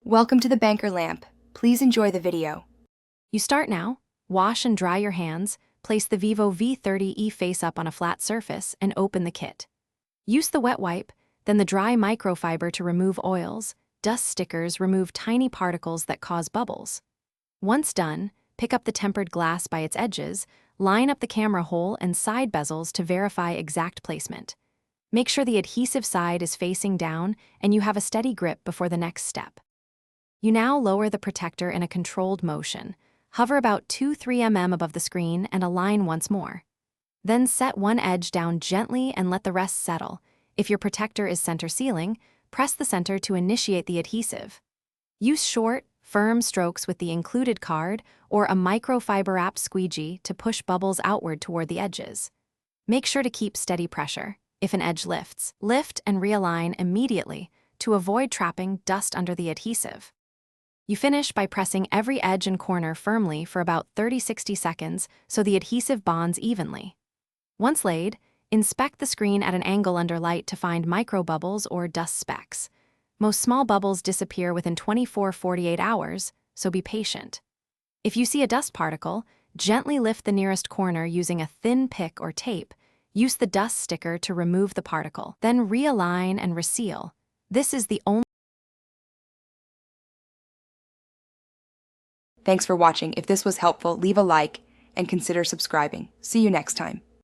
Welcome to the banker lamp. Please enjoy the video. You start now, wash and dry your hands, place the Vivo V30e face up on a flat surface, and open the kit. Use the wet wipe, then the dry microfiber to remove oils. Dust stickers remove tiny particles that cause bubbles. Once done, pick up the tempered glass by its edges, line up the camera hole and side bezels to verify exact placement. Make sure the adhesive side is facing down and you have a steady grip before the next step. You now lower the protector in a controlled motion. Hover about 2-3 mm above the screen and align once more. Then set one edge down gently and let the rest settle. If your protector is center sealing, press the center to initiate the adhesive. Use short, firm strokes with the included card or a microfiber wrapped squeegee to push bubbles outward toward the edges. Make sure to keep steady pressure. If an edge lifts, lift and realign immediately to avoid trapping dust under the adhesive. You finish by pressing every edge and corner firmly for about 30-60 seconds so the adhesive bonds evenly. Once laid, inspect the screen at an angle under light to find micro bubbles or dust specks. Most small bubbles disappear within 24-48 hours, so be patient. If you see a dust particle, gently lift the nearest corner using a thin pick or tape. Use the dust sticker to remove the particle, then realign and reseal. This is the only Thanks for watching. If this was helpful, leave a like and consider subscribing. See you next time.